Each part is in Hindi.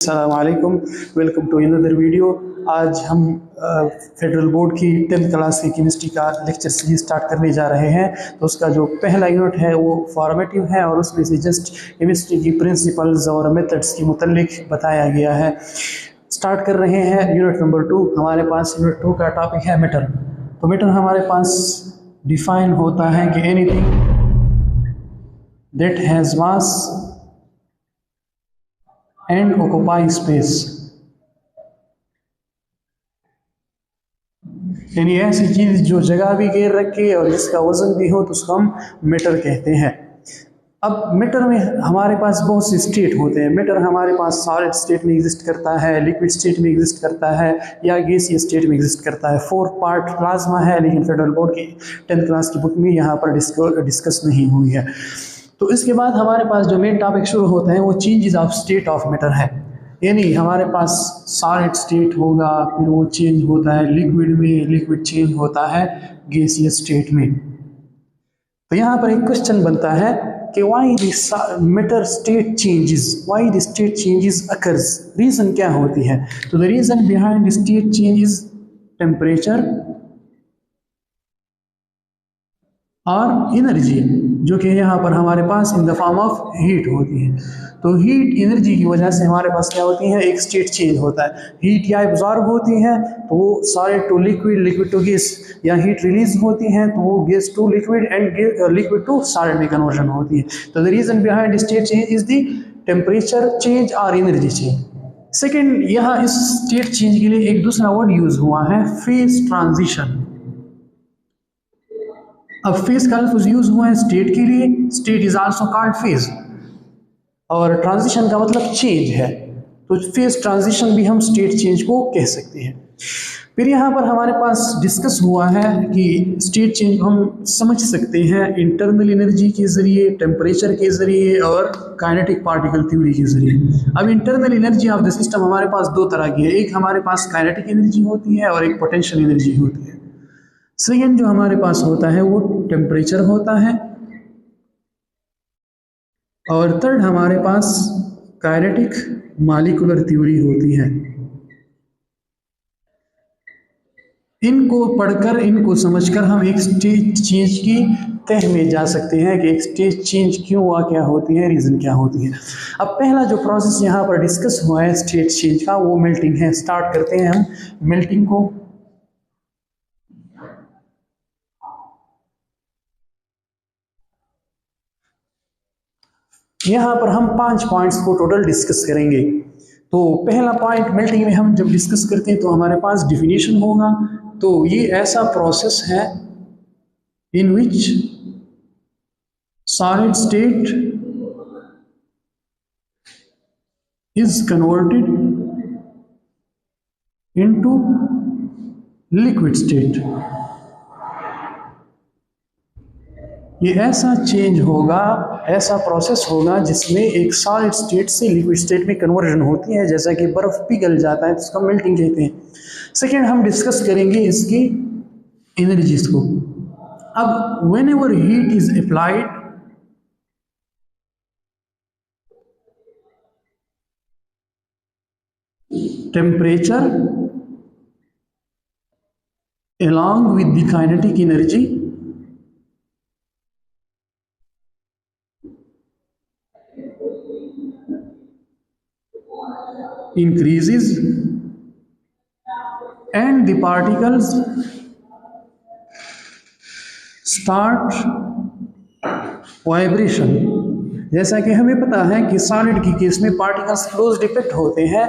अस्सलामुअलैकुम, वेलकम टू अनदर वीडियो। आज हम फेडरल बोर्ड की 10th क्लास की केमिस्ट्री का लेक्चर सीरीज स्टार्ट करने जा रहे हैं। तो उसका जो पहला यूनिट है वो फॉर्मेटिव है और उसमें से जस्ट केमिस्ट्री की प्रिंसिपल्स और मेथड्स के मुतालिक बताया गया है। स्टार्ट कर रहे हैं यूनिट नंबर 2। हमारे पास यूनिट 2 का टॉपिक है मीटर। तो मीटर हमारे पास डिफाइन होता है कि anything that has mass and occupy space, यानी ऐसी चीज जो जगह भी घेर रखे और जिसका वजन भी हो तो उसको हम मीटर कहते हैं। अब मीटर में हमारे पास बहुत से स्टेट होते हैं। मीटर हमारे पास सॉलिड स्टेट में एग्जिस्ट करता है, लिक्विड स्टेट में एग्जिस्ट करता है या गैसीय स्टेट में एग्जिस्ट करता है। 4 पार्ट प्लाज्मा है, लेकिन फेडरल बोर्ड की 10th क्लास की बुक में यहाँ पर डिस्कस नहीं हुई है। तो इसके बाद हमारे पास जो मेन टॉपिक शुरू होता है वो changes of state of matter है। यानी हमारे पास सॉलिड स्टेट होगा, फिर वो चेंज होता है लिक्विड में, लिक्विड चेंज होता है गैसीय स्टेट में। तो यहाँ पर एक क्वेश्चन बनता है कि why this matter state changes, why the state changes occurs, reason क्या होती है। तो the reason behind state changes temperature और एनर्जी, जो कि यहाँ पर हमारे पास in the form of heat होती है। तो हीट एनर्जी की वजह से हमारे पास क्या होती है, एक स्टेट चेंज होता है। हीट या एब्जॉर्ब होती है तो वो solid to liquid, liquid to gas, या हीट रिलीज होती है तो वो gas to liquid and liquid to solid में कन्वर्जन होती है। तो the reason behind state change is the temperature change और एनर्जी चेंज। सेकेंड, यहाँ इस स्टेट चेंज के लिए एक दूसरा वर्ड यूज हुआ है, फेज ट्रांजिशन। अब फेज का लफ्ज़ यूज हुआ है स्टेट के लिए, state is also called phase, और ट्रांजिशन का मतलब चेंज है। तो फेज ट्रांजिशन भी हम स्टेट चेंज को कह सकते हैं। फिर यहाँ पर हमारे पास डिस्कस हुआ है कि स्टेट चेंज हम समझ सकते हैं इंटरनल एनर्जी के जरिए, टेम्परेचर के जरिए और काइनेटिक पार्टिकल थ्योरी के जरिए। अब internal energy of the system हमारे पास दो तरह की है, एक हमारे पास काइनेटिक एनर्जी होती है और एक पोटेंशियल एनर्जी होती है। सेकेंड जो हमारे पास होता है वो टेम्परेचर होता है, और थर्ड हमारे पास काइनेटिक मॉलिक्यूलर थ्योरी होती है। इनको पढ़कर, इनको समझकर हम एक स्टेट चेंज की तह में जा सकते हैं कि एक स्टेट चेंज क्यों हुआ, क्या होती है, रीज़न क्या होती है। अब पहला जो प्रोसेस यहाँ पर डिस्कस हुआ है स्टेट चेंज का वो मेल्टिंग है। स्टार्ट करते हैं हम मेल्टिंग को। यहाँ पर हम 5 पॉइंट्स को टोटल डिस्कस करेंगे। तो पहला पॉइंट मेल्टिंग में हम जब डिस्कस करते हैं तो हमारे पास डिफिनीशन होगा। तो ये ऐसा प्रोसेस है in which solid state is converted into liquid state. ये ऐसा चेंज होगा, ऐसा प्रोसेस होगा जिसमें एक सॉलिड स्टेट से लिक्विड स्टेट में कन्वर्जन होती है। जैसा कि बर्फ पिघल जाता है तो उसका मेल्टिंग कहते हैं। सेकेंड हम डिस्कस करेंगे इसकी एनर्जीज को। अब when ever heat is applied temperature along with the kinetic energy increases and the particles start vibration। जैसा कि हमें पता है कि सॉलिड की केस में पार्टिकल्स क्लोज डिफेक्ट होते हैं,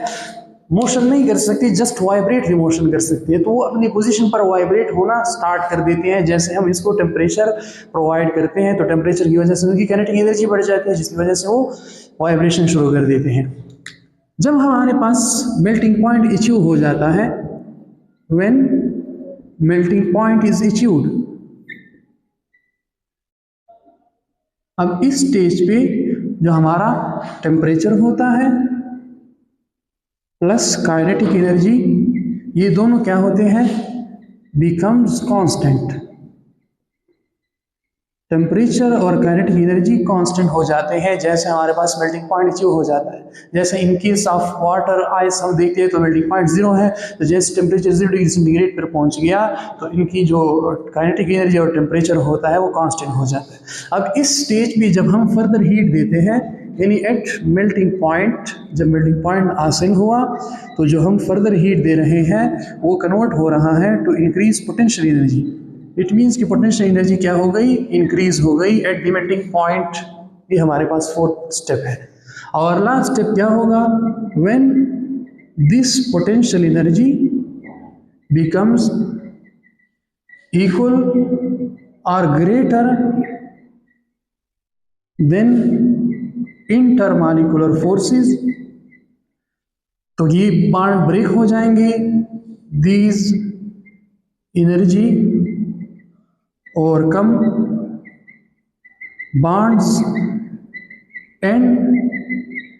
मोशन नहीं कर सकती, जस्ट वाइब्रेटरी मोशन कर सकती है। तो वो अपनी पोजीशन पर वाइब्रेट होना स्टार्ट कर देते हैं। जैसे हम इसको टेम्परेचर प्रोवाइड करते हैं तो टेम्परेचर की वजह से उनकी काइनेटिक एनर्जी बढ़ जाती है, जिसकी वजह से वो वाइब्रेशन शुरू कर देते हैं। जब हमारे पास मेल्टिंग पॉइंट अचीव हो जाता है, when melting point is achieved, अब इस स्टेज पे जो हमारा टेम्परेचर होता है प्लस काइनेटिक एनर्जी, ये दोनों क्या होते हैं, बिकम्स कांस्टेंट। टेम्परेचर और काइनेटिक एनर्जी कांस्टेंट हो जाते हैं जैसे हमारे पास मेल्टिंग पॉइंट अचीव हो जाता है। जैसे in case of water ice हम देखते हैं तो मेल्टिंग पॉइंट 0 है, तो जैसे टेम्परेचर 0 डिग्री सेंटीग्रेड पर पहुंच गया तो इनकी जो काइनेटिक एनर्जी और टेम्परेचर होता है वो कांस्टेंट हो जाता है। अब इस स्टेज पे जब हम फर्दर हीट देते हैं यानी एट मेल्टिंग पॉइंट, जब मेल्टिंग पॉइंट हासिल हुआ तो जो हम फर्दर हीट दे रहे हैं वो कन्वर्ट हो रहा है to increase potential energy. It means कि पोटेंशियल एनर्जी क्या हो गई, इंक्रीज हो गई एट द मेल्टिंग पॉइंट। ये हमारे पास फोर्थ स्टेप है। और लास्ट स्टेप क्या होगा, when this potential energy becomes equal और ग्रेटर देन इंटरमॉलिक्यूलर फोर्सेस, तो ये बॉन्ड ब्रेक हो जाएंगे। These energy overcome bonds and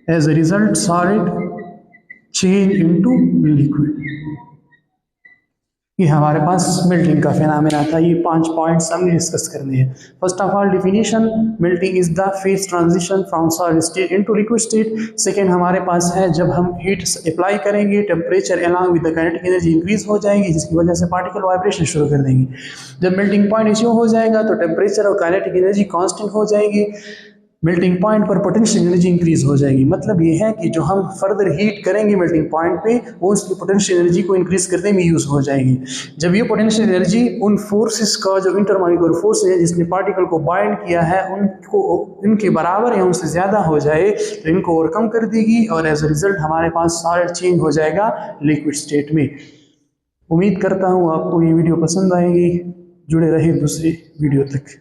as a result solid change into liquid। ये हमारे पास मेल्टिंग का फिनोमेना था। ये 5 पॉइंट्स हमने डिस्कस करने हैं। First of all definition, melting is the phase transition from solid state into liquid state. Second हमारे पास है जब हम हीट अप्लाई करेंगे temperature along with the kinetic energy increase हो जाएगी जिसकी वजह से पार्टिकल वाइब्रेशन शुरू कर देंगे। जब मेल्टिंग पॉइंट अचीव हो जाएगा तो टेम्परेचर और काइनेटिक एनर्जी कांस्टेंट हो जाएगी, मेल्टिंग पॉइंट पर पोटेंशियल एनर्जी इंक्रीज हो जाएगी। मतलब ये है कि जो हम फर्दर हीट करेंगे मेल्टिंग पॉइंट पे वो उसकी पोटेंशियल एनर्जी को इंक्रीज करने में यूज हो जाएगी। जब ये पोटेंशियल एनर्जी उन फोर्सेस का जो इंटरमॉलिक्यूलर फोर्स है जिसने पार्टिकल को बाइंड किया है उनको इनके बराबर या उनसे ज़्यादा हो जाए तो इनको ओवरकम कर देगी और एज अ रिजल्ट हमारे पास सॉलिड चेंज हो जाएगा लिक्विड स्टेट में। उम्मीद करता हूँ आपको ये वीडियो पसंद आएगी। जुड़े रहे दूसरी वीडियो तक।